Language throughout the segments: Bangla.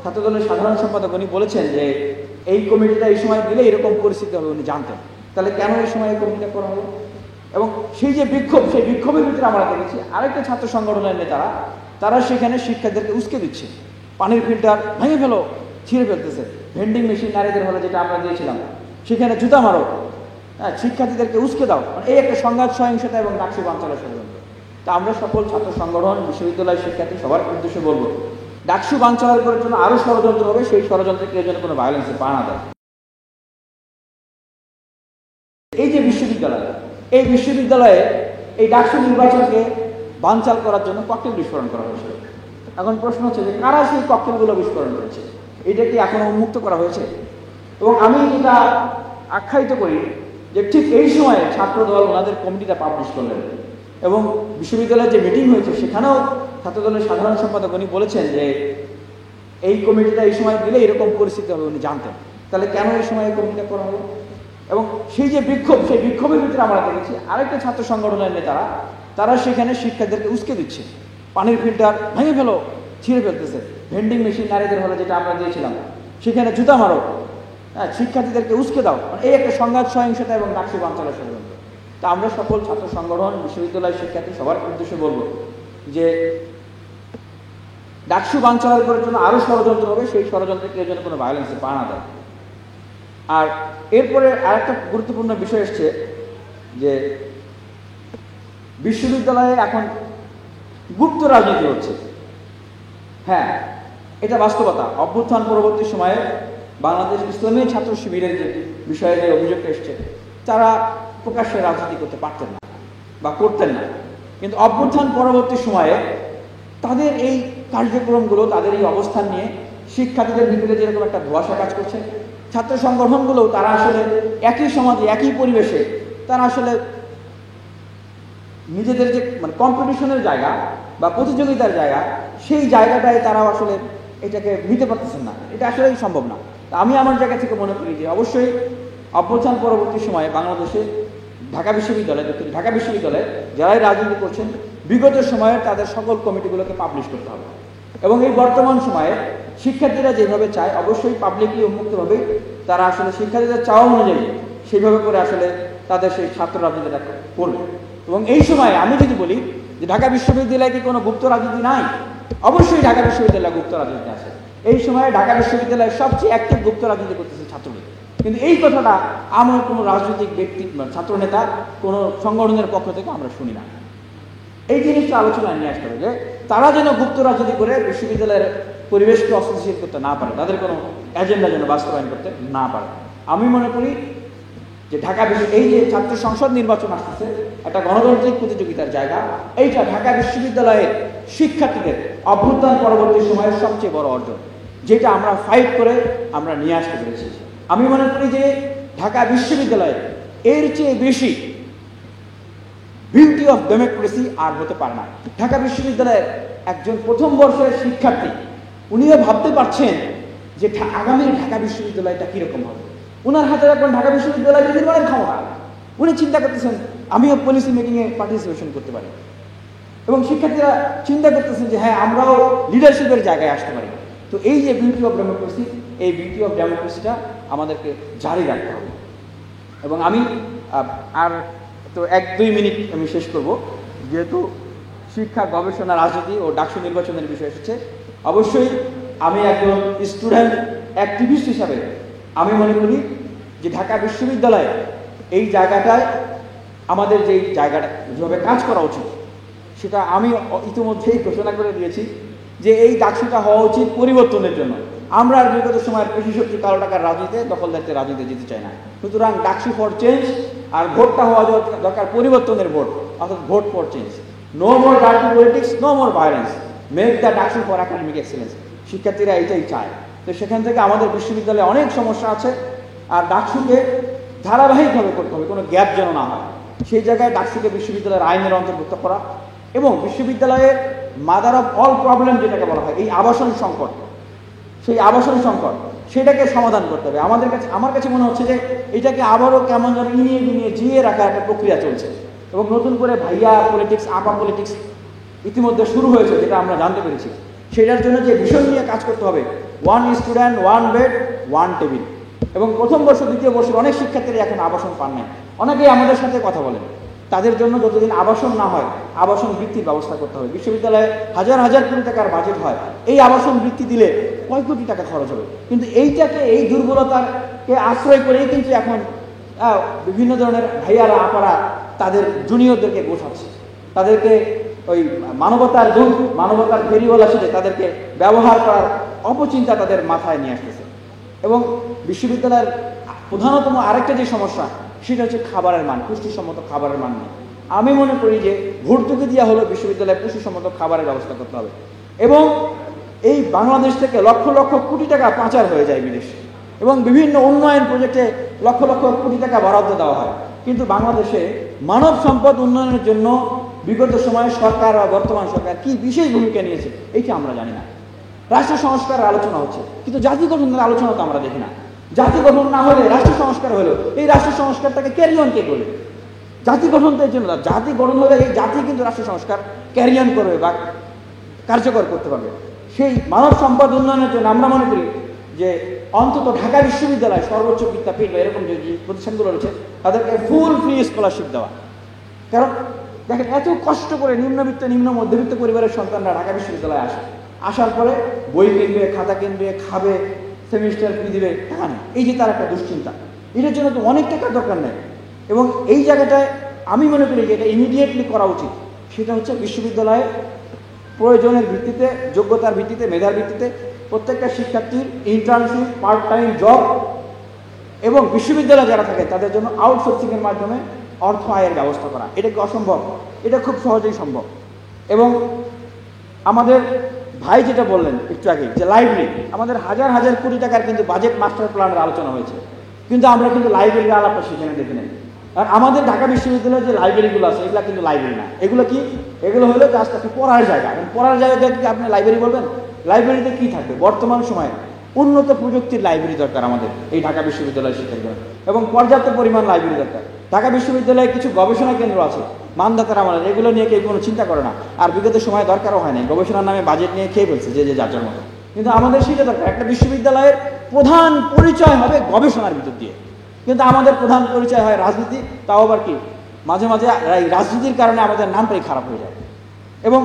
ছাত্রদলের সাধারণ সম্পাদক উনি বলেছেন যে এই কমিটিটা এই সময় দিলে এরকম পরিস্থিতি হবে উনি জানতেন, তাহলে কেন এই সময় এই কমিটিটা করা হলো? এবং সেই যে বিক্ষোভ, সেই বিক্ষোভের ভিতরে আমরা দেখেছি আরেকটা ছাত্র সংগঠনের নেতারা তারা সেখানে শিক্ষার্থীদেরকে উস্কে দিচ্ছে, পানির ফিল্টার ভেঙে ফেলো, ছিঁড়ে ফেলতেছে, ভেন্ডিং মেশিন নারীদের হলে যেটা আমরা দিয়েছিলাম সেখানে জুতা মারো, হ্যাঁ, শিক্ষার্থীদেরকে উস্কে দাও, এই একটা সংঘাত সহিংসতা এবং ডাকসু বানচালের ষড়যন্ত্র। তা আমরা সকল ছাত্র সংগঠন, বিশ্ববিদ্যালয় শিক্ষার্থী সবার উদ্দেশ্যে বলবো, ডাকসু বানচালের করার জন্য আরো ষড়যন্ত্র হবে, সেই ষড়যন্ত্রে কেউ যেন কোনো ভায়োলেন্সে পা না দেয়। এই যে বিশ্ববিদ্যালয়, এই বিশ্ববিদ্যালয়ে এই ডাকসু নির্বাচনকে বানচাল করার জন্য ককটেল বিস্ফোরণ করা হয়েছিল। এখন প্রশ্ন হচ্ছে যে কারা সেই ককটেলগুলো বিস্ফোরণ করেছে, এটা কি এখনো উন্মুক্ত করা হয়েছে? এবং আমি এটা আখ্যায়িত করি যে ঠিক এই সময়ে ছাত্রদল ওনাদের কমিটিটা পাবলিশ করলেন এবং বিশ্ববিদ্যালয়ের যে মিটিং হয়েছে সেখানেও ছাত্রদলের সাধারণ সম্পাদক উনি বলেছেন যে এই কমিটিটা এই সময় দিলে এরকম পরিস্থিতি হবে উনি জানতেন, তাহলে কেন এই সময় এই কমিটিটা করা হলো? এবং সেই যে বিক্ষোভ, সেই বিক্ষোভের ভিতরে আমরা দেখেছি আরেকটা ছাত্র সংগঠনের নেতারা তারা সেখানে শিক্ষার্থীদেরকে উস্কে দিচ্ছে, পানির ফিল্টার ভেঙে ফেলো, ছিঁড়ে ফেলতেছে, ভেন্ডিং মেশিন নারীদের হলে যেটা আমরা দিয়েছিলাম সেখানে জুতা মারো, হ্যাঁ, শিক্ষার্থীদেরকে উস্কে দাও, এই একটা সংঘাত সহিংসতা এবং ডাকসু বানচালের ষড়যন্ত্র। তা আমরা সকল ছাত্র সংগঠন, বিশ্ববিদ্যালয় শিক্ষার্থী সবার উদ্দেশ্যে বলবো যে ডাকসু বানচালের করার জন্য আরো ষড়যন্ত্র হবে, সেই ষড়যন্ত্রে কেউ যেন কোনো ভায়োলেন্সে পা না দেয়। আর এরপরে আরেকটা গুরুত্বপূর্ণ বিষয় এসছে যে বিশ্ববিদ্যালয়ে এখন গুপ্ত রাজনীতি হচ্ছে। হ্যাঁ, এটা বাস্তবতা। অভ্যুত্থান পরবর্তী সময়ে বাংলাদেশ ইসলামী ছাত্র শিবিরের যে বিষয়ে যে অভিযোগটা এসছে, তারা প্রকাশ্যে রাজনীতি করতে পারতেন না বা করতেন না, কিন্তু অভ্যুত্থান পরবর্তী সময়ে তাদের এই কার্যক্রমগুলো, তাদের এই অবস্থান নিয়ে শিক্ষার্থীদের ভিতরে যেরকম একটা ধোঁয়াশা কাজ করছে, ছাত্র সংগঠনগুলো তারা আসলে একই সমাজে একই পরিবেশে তারা আসলে নিজেদের যে মানে কম্পিটিশনের জায়গা বা প্রতিযোগিতার জায়গা, সেই জায়গাটায় তারা আসলে এটাকে নিতে পারতেছেন না, এটা আসলেই সম্ভব না। আমি আমার জায়গা থেকে মনে করি যে অবশ্যই অভ্যুত্থান পরবর্তী সময়ে বাংলাদেশে ঢাকা বিশ্ববিদ্যালয়ে যারাই রাজনীতি করছেন বিগত সময়ে তাদের সকল কমিটিগুলোকে পাবলিশ করতে হবে এবং এই বর্তমান সময়ে শিক্ষার্থীরা যেভাবে চায় অবশ্যই পাবলিকলি উন্মুক্তভাবে তারা আসলে শিক্ষার্থীদের চাওয়া অনুযায়ী সেইভাবে করে আসলে তাদের সেই ছাত্র রাজনীতিটা করবে। এবং এই সময়ে আমি যদি বলি যে ঢাকা বিশ্ববিদ্যালয়ে কি কোনো গুপ্ত রাজনীতি নাই, অবশ্যই ঢাকা বিশ্ববিদ্যালয়ে গুপ্ত রাজনীতি আছে। এই সময়ে ঢাকা বিশ্ববিদ্যালয়ে সবচেয়ে অ্যাক্টিভ গুপ্ত রাজনীতি করতেছে ছাত্রলীগ, কিন্তু এই কথাটা আমার কোনো রাজনৈতিক ব্যক্তি ছাত্র নেতা কোনো সংগঠনের পক্ষ থেকে আমরা শুনি না। এই জিনিসটা আলোচনায় নিয়ে আসতে হবে যে তারা যেন গুপ্ত রাজনীতি করে বিশ্ববিদ্যালয়ের পরিবেশকে অস্থিতিশীল করতে না পারে, তাদের কোনো এজেন্ডা যেন বাস্তবায়ন করতে না পারে। আমি মনে করি যে এই যে ছাত্র সংসদ নির্বাচন আসতেছে একটা গণতান্ত্রিক প্রতিযোগিতার জায়গা, এইটা ঢাকা বিশ্ববিদ্যালয়ের শিক্ষার্থীদের অভ্যুত্থান পরবর্তী সময়ের সবচেয়ে বড় অর্জন, যেটা আমরা ফাইট করে আমরা নিয়ে আসতে পেরেছি। আমি মনে করি যে ঢাকা বিশ্ববিদ্যালয়ে এর চেয়ে বেশি বিউটি অফ ডেমোক্রেসি আর হতে পারে না। ঢাকা বিশ্ববিদ্যালয়ের একজন প্রথম বর্ষের শিক্ষার্থী উনিও ভাবতে পারছেন যে আগামী ঢাকা বিশ্ববিদ্যালয়টা কিরকম হবে। উনার হাতে এখন ঢাকা বিশ্ববিদ্যালয় নির্মাণের ক্ষমতা, উনি চিন্তা করতেছেন আমিও পলিসি মেকিংয়ে পার্টিসিপেশন করতে পারি এবং শিক্ষার্থীরা চিন্তা করতেছেন যে হ্যাঁ আমরাও লিডারশিপের জায়গায় আসতে পারি। তো এই যে বিউটি অফ ডেমোক্রেসি, এই বিউটি অফ ডেমোক্রেসিটা আমাদেরকে জারি রাখতে হবে। এবং আমি আর তো 1-2 মিনিট আমি শেষ করব, যেহেতু শিক্ষা, গবেষণা, রাজনীতি ও ডাকসু নির্বাচনের বিষয় এসেছে। অবশ্যই আমি একজন স্টুডেন্ট অ্যাক্টিভিস্ট হিসাবে আমি মনে করি যে ঢাকা বিশ্ববিদ্যালয়ে এই জায়গাটায় আমাদের যেই জায়গাটা যেভাবে কাজ করা উচিত সেটা আমি ইতিমধ্যেই ঘোষণা করে দিয়েছি যে এই ডাকসুটা হওয়া উচিত পরিবর্তনের জন্য। আমরা আর বিগত সময়ের পেশি শক্তি, কালো টাকার রাজনীতিতে, দখলদারিত্বের রাজনীতিতে যেতে চাই না। সুতরাং ডাকসু ফর চেঞ্জ, আর ভোটটা হওয়া দরকার পরিবর্তনের ভোট, অর্থাৎ vote for change. No more dirty politics, no more violence, make the DUCSU for academic excellence. শিক্ষার্থীরা এইটাই চায়। তো সেখান থেকে আমাদের বিশ্ববিদ্যালয়ে অনেক সমস্যা আছে, আর ডাকসুকে ধারাবাহিকভাবে করতে হবে, কোনো গ্যাপ যেন না হয়। সেই জায়গায় ডাকসুকে বিশ্ববিদ্যালয়ের আইনের অন্তর্ভুক্ত করা এবং বিশ্ববিদ্যালয়ের মাদার অফ অল প্রবলেম যেটাকে বলা হয়, এই আবাসন সংকট, সেই আবাসন সংকট সেটাকে সমাধান করতে হবে। আমার কাছে মনে হচ্ছে যে এটাকে আবারও কেমন যেন ইনিয়ে জিয়ে রাখার একটা প্রক্রিয়া চলছে এবং নতুন করে ভাইয়া পলিটিক্স, আপা পলিটিক্স ইতিমধ্যে শুরু হয়েছে, যেটা আমরা জানতে পেরেছি। সেটার জন্য যে ভীষণ নিয়ে কাজ করতে হবে 1 স্টুডেন্ট 1 বেড 1 টেবিল। এবং প্রথম বর্ষ দ্বিতীয় বর্ষের অনেক শিক্ষার্থীরা এখন আবাসন পান নাই। অনেকেই আমাদের সাথে কথা বলেন, তাদের জন্য যতদিন আবাসন না হয় আবাসন বৃত্তির ব্যবস্থা করতে হবে। বিশ্ববিদ্যালয়ে হাজার হাজার কোটি টাকার বাজেট হয়, এই আবাসন বৃত্তি দিলে কয় কোটি টাকা খরচ হবে। কিন্তু এইটাকে, এই দুর্বলতাকে আশ্রয় করেই কিন্তু এখন বিভিন্ন ধরনের ভাইয়ারা আপারা তাদের জুনিয়রদেরকে গোছাচ্ছে, তাদেরকে ওই মানবতার দূত, মানবতার ফেরিওয়ালা সাথে তাদেরকে ব্যবহার করার অপচিন্তা তাদের মাথায় নিয়ে আসতেছে। এবং বিশ্ববিদ্যালয়ের প্রধানতম আরেকটা যে সমস্যা, সেটা হচ্ছে খাবারের মান, পুষ্টিসম্মত খাবারের মান নেই। আমি মনে করি যে ভর্তুকি দেওয়া হলো বিশ্ববিদ্যালয়ে পুষ্টিসম্মত খাবারের ব্যবস্থা করতে হবে। এবং এই বাংলাদেশ থেকে লক্ষ লক্ষ কোটি টাকা পাচার হয়ে যায় বিদেশে, এবং বিভিন্ন উন্নয়ন প্রজেক্টে লক্ষ লক্ষ কোটি টাকা বরাদ্দ দেওয়া হয়। কিন্তু বাংলাদেশে মানব সম্পদ উন্নয়নের জন্য বিগত সময়ে সরকার বা বর্তমান সরকার কি বিশেষ ভূমিকা নিয়েছে এইটা আমরা জানি না। রাষ্ট্র সংস্কারের আলোচনা হচ্ছে, কিন্তু জাতি গঠনের আলোচনা তো আমরা দেখি না। জাতি গঠন না হলে রাষ্ট্র সংস্কার হলো, এই রাষ্ট্র সংস্কারটাকে ক্যারি অন কে করবে? জাতি গঠন তো এর জন্য, জাতি গঠন হলে এই জাতি কিন্তু রাষ্ট্র সংস্কার ক্যারি অন করবে বা কার্যকর করতে পারবে। সেই মানব সম্পদ উন্নয়নের জন্য আমরা মনে করি যে অন্তত ঢাকা বিশ্ববিদ্যালয়, সর্বোচ্চ বিদ্যাপীঠ বা এরকম যে প্রতিষ্ঠানগুলো রয়েছে, তাদেরকে ফুল ফ্রি স্কলারশিপ দেওয়া। কারণ দেখেন, এত কষ্ট করে নিম্নবিত্ত নিম্ন মধ্যবিত্ত পরিবারের সন্তানরা ঢাকা বিশ্ববিদ্যালয়ে আসে, আসার পরে বই কিনবে, খাতা কিনবে, খাবে, সেমিস্টার ফি দিবে, টাকা নেই। এই যে তার একটা দুশ্চিন্তা, এটার জন্য তো অনেক টাকার দরকার নেই। এবং এই জায়গাটায় আমি মনে করি যে এটা ইমিডিয়েটলি করা উচিত। সেটা হচ্ছে বিশ্ববিদ্যালয়ে প্রয়োজনের ভিত্তিতে, যোগ্যতার ভিত্তিতে, মেধার ভিত্তিতে প্রত্যেকটা শিক্ষার্থীর ইন্টার্নশিপ, পার্ট টাইম জব, এবং বিশ্ববিদ্যালয়ে যারা থাকে তাদের জন্য আউটসোর্সিংয়ের মাধ্যমে অর্থ আয়ের ব্যবস্থা করা। এটা কি অসম্ভব? এটা খুব সহজেই সম্ভব। এবং আমাদের ভাই যেটা বললেন একটু আগে, যে লাইব্রেরি, আমাদের হাজার হাজার কোটি টাকার কিন্তু বাজেট মাস্টার প্ল্যানের আলোচনা হয়েছে, কিন্তু আমরা কিন্তু লাইব্রেরির আলাপটা সেখানে দেখি নাই। আর আমাদের ঢাকা বিশ্ববিদ্যালয়ের যে লাইব্রেরিগুলো আছে, এগুলো কিন্তু লাইব্রেরি না। এগুলো কি? এগুলো হলো জাস্ট একটা পড়ার জায়গা। পড়ার জায়গাটাকে আপনি লাইব্রেরি বলবেন? লাইব্রেরিতে কি থাকবে? বর্তমান সময়ে উন্নত প্রযুক্তির লাইব্রেরি দরকার আমাদের এই ঢাকা বিশ্ববিদ্যালয়ের শিক্ষার্থীদের, এবং পর্যাপ্ত পরিমাণ লাইব্রেরি দরকার। ঢাকা বিশ্ববিদ্যালয়ে কিছু গবেষণা কেন্দ্র আছে মানদাতার আমলের, এগুলো নিয়ে কেউ কোনো চিন্তা করে না, আর বিগত সময় দরকারও হয় না। গবেষণার নামে বাজেট নিয়ে খেয়ে ফেলছে যে যার যার মতো। কিন্তু আমাদের সেটা দরকার। একটা বিশ্ববিদ্যালয়ের প্রধান পরিচয় হবে গবেষণার ভিতর দিয়ে, কিন্তু আমাদের প্রধান পরিচয় হয় রাজনীতি। তাও আবার কি, মাঝে মাঝে রাজনীতির কারণে আমাদের নামটাই খারাপ হয়ে যায়। এবং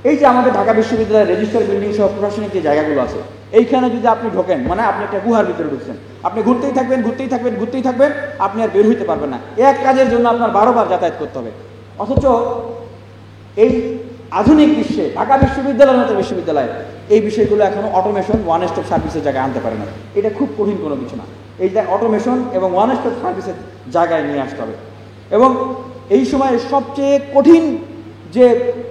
এই যে আমাদের ঢাকা বিশ্ববিদ্যালয়ের রেজিস্টার বিল্ডিং সহ প্রশাসনিক যে জায়গাগুলো আছে, এইখানে যদি আপনি ঢোকেন, মানে আপনি একটা গুহার ভিতরে ঢুকছেন, আপনি ঘুরতেই থাকবেন, ঘুরতেই থাকবেন, ঘুরতেই থাকবেন, আপনি আর বের হইতে পারবেন না। এক কাজের জন্য আপনার 12 বার যাতায়াত করতে হবে। অথচ এই আধুনিক বিশ্বে ঢাকা বিশ্ববিদ্যালয়ের মতো বিশ্ববিদ্যালয় এই বিষয়গুলো এখনো অটোমেশন, ওয়ান স্টপ সার্ভিসের জায়গায় আনতে পারে না। এটা খুব কঠিন কোনো কিছু না, এইটা অটোমেশন এবং ওয়ান স্টপ সার্ভিসের জায়গায় নিয়ে আসতে হবে। এবং এই সময় সবচেয়ে কঠিন যে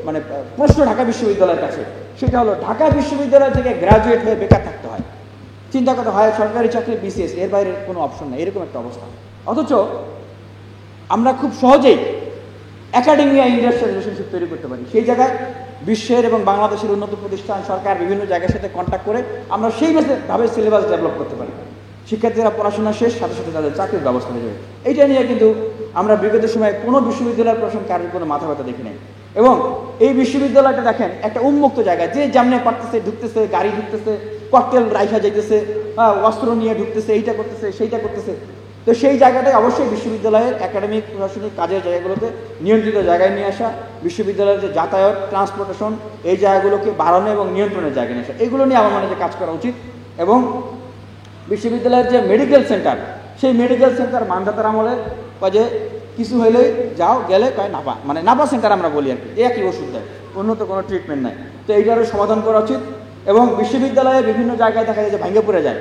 মানে প্রশ্ন ঢাকা বিশ্ববিদ্যালয়ের কাছে, সেটা হলো ঢাকা বিশ্ববিদ্যালয় থেকে গ্র্যাজুয়েট হয়ে বেকার থাকতে হয়, চিন্তা করতে হয় সরকারি চাকরি, বিসিএস, এর বাইরে কোনো অপশন নেই, এরকম একটা অবস্থা। অথচ আমরা খুব সহজেই একাডেমিয়া ইন্ডাস্ট্রিয়াল রিলেশনশিপ তৈরি করতে পারি। সেই জায়গায় বিশ্বের এবং বাংলাদেশের উন্নত প্রতিষ্ঠান, সরকার বিভিন্ন জায়গার সাথে কন্ট্যাক্ট করে আমরা সেইভাবে সিলেবাস ডেভেলপ করতে পারি। শিক্ষার্থীরা পড়াশোনা শেষ, সাথে সাথে তাদের চাকরির ব্যবস্থা হয়ে যাবে। এইটা নিয়ে কিন্তু আমরা বিগত সময়ে কোনো বিশ্ববিদ্যালয়ের প্রশাসন কারোর কোনো মাথা ব্যথা দেখি নাই। এবং এই বিশ্ববিদ্যালয়টা দেখেন একটা উন্মুক্ত জায়গা, যে যেমনে পারতেছে ঢুকতেছে, গাড়ি ঢুকতেছে, ককটেল রাইখা যাইতেছে, অস্ত্র নিয়ে ঢুকতেছে, এইটা করতেছে, সেইটা করতেছে। তো সেই জায়গাটাই অবশ্যই বিশ্ববিদ্যালয়ের একাডেমিক প্রশাসনিক কাজের জায়গাগুলোতে নিয়ন্ত্রিত জায়গায় নিয়ে আসা, বিশ্ববিদ্যালয়ের যে যাতায়াত, ট্রান্সপোর্টেশন, এই জায়গাগুলোকে বাড়ানো এবং নিয়ন্ত্রণের জায়গায় নিয়ে আসা, এগুলো নিয়ে আমার মনে হয় কাজ করা উচিত। এবং বিশ্ববিদ্যালয়ের যে মেডিকেল সেন্টার, সেই মেডিকেল সেন্টার মানদাতার আমলে যে কিছু হইলেই যাও, গেলে কয় নাপা, মানে নাপা সেন্টার আমরা বলি আর কি, একই ওষুধ দেয়, উন্নত কোনো ট্রিটমেন্ট নাই। তো এইটারও সমাধান করা উচিত। এবং বিশ্ববিদ্যালয়ে বিভিন্ন জায়গায় দেখা যায় যে ভেঙে পড়ে যায়,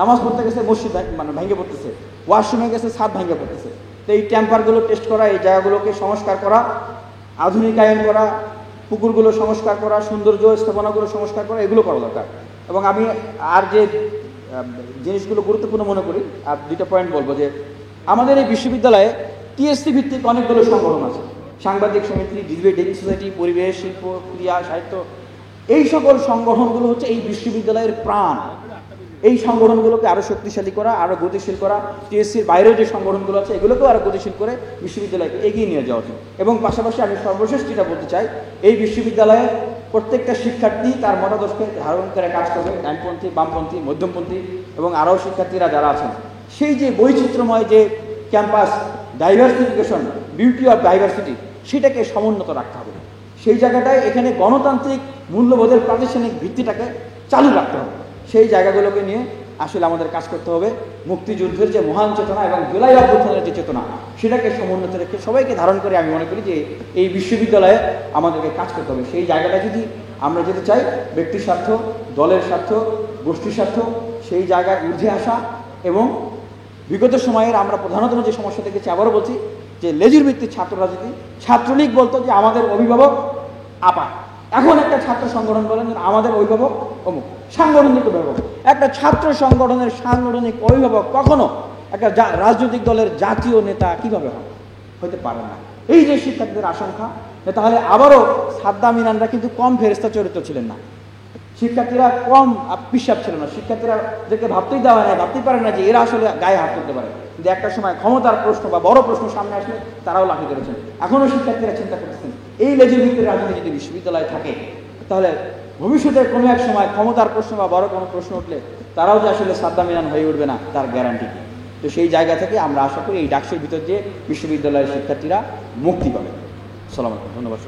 নামাজ পড়তে গেছে মসজিদ মানে ভেঙে পড়তেছে, ওয়াশরুমে গেছে ছাদ ভেঙে পড়তেছে। তো এই ট্যাম্পারগুলো টেস্ট করা, এই জায়গাগুলোকে সংস্কার করা, আধুনিকায়ন করা, পুকুরগুলো সংস্কার করা, সৌন্দর্য স্থাপনাগুলো সংস্কার করা, এগুলো করা দরকার। এবং আমি আর যে জিনিসগুলো গুরুত্বপূর্ণ মনে করি, আর দুইটা পয়েন্ট বলবো, যে আমাদের এই বিশ্ববিদ্যালয়ে টিএসসি ভিত্তিক অনেকগুলো সংগঠন আছে, সাংবাদিক সমিতি, ডিবেটিং সোসাইটি, পরিবেশ, শিল্প, ক্রীড়া, সাহিত্য, এই সকল সংগঠনগুলো হচ্ছে এই বিশ্ববিদ্যালয়ের প্রাণ। এই সংগঠনগুলোকে আরও শক্তিশালী করা, আরও গতিশীল করা, টিএসসির বাইরেও যে সংগঠনগুলো আছে এগুলোকেও আরও গতিশীল করে বিশ্ববিদ্যালয়কে এগিয়ে নিয়ে যাওয়া উচিত। এবং পাশাপাশি আমি সর্বশেষ যেটা বলতে চাই, এই বিশ্ববিদ্যালয়ে প্রত্যেকটা শিক্ষার্থী তার মতাদর্শকে ধারণ করে কাজ করবে, ডানপন্থী, বামপন্থী, মধ্যমপন্থী এবং আরও শিক্ষার্থীরা যারা আছেন। সেই যে বৈচিত্র্যময় যে campus, diversification, beauty of diversity, সেটাকে সমুন্নত রাখতে হবে। সেই জায়গাটায় এখানে গণতান্ত্রিক মূল্যবোধের প্রাতিষ্ঠানিক ভিত্তিটাকে চালু রাখতে হবে। সেই জায়গাগুলোকে নিয়ে আসলে আমাদের কাজ করতে হবে। মুক্তিযুদ্ধের যে মহান চেতনা এবং জুলাই অভ্যুত্থানের যে চেতনা, সেটাকে সমুন্নত রেখে সবাইকে ধারণ করে আমি মনে করি যে এই বিশ্ববিদ্যালয়ে আমাদেরকে কাজ করতে হবে। সেই জায়গাটা যদি আমরা যেতে চাই, ব্যক্তির স্বার্থ, দলের স্বার্থ, গোষ্ঠীর স্বার্থ, সেই জায়গায় ঊর্ধ্বে আসা এবং বিগত সময়ের আমরা প্রধানতম যে সমস্যা দেখেছি, আবারও বলছি যে লেজুর ভিত্তিক ছাত্র রাজনীতি। ছাত্রলীগ বলতো যে আমাদের অভিভাবক আপা, এখন একটা ছাত্র সংগঠন বলেন আমাদের অভিভাবক অমুক, সাংগঠনিক অভিভাবক। একটা ছাত্র সংগঠনের সাংগঠনিক অভিভাবক কখনো একটা রাজনৈতিক দলের জাতীয় নেতা কিভাবে হবে? হতে পারে না। এই যে শিক্ষার্থীদের আশঙ্কা, তাহলে আবারও সাদ্দাম ইরানরা কিন্তু কম ফেরেস্তা চরিত্র ছিলেন না, শিক্ষার্থীরা কম পিসাব ছিল না, শিক্ষার্থীরা যাকে ভাবতেই দেওয়া হয় না, ভাবতেই পারে না যে এরা আসলে গায়ে হাত করতে পারে। কিন্তু একটা সময় ক্ষমতার প্রশ্ন বা বড় প্রশ্ন সামনে আসলে তারাও লাফিয়ে ধরেছেন। এখনও শিক্ষার্থীরা চিন্তা করতেছেন এই লেজুর ভিত্তির রাজনীতি যদি বিশ্ববিদ্যালয়ে থাকে, তাহলে ভবিষ্যতে কোনো এক সময় ক্ষমতার প্রশ্ন বা বড় কোনো প্রশ্ন উঠলে তারাও যে আসলে সাদ্দাম ইরান হয়ে উঠবে না তার গ্যারান্টি কি? তো সেই জায়গা থেকে আমরা আশা করি এই ডাকসুর ভিতর দিয়ে বিশ্ববিদ্যালয়ের শিক্ষার্থীরা মুক্তি পাবে। সালাম আলাইকুম, ধন্যবাদ।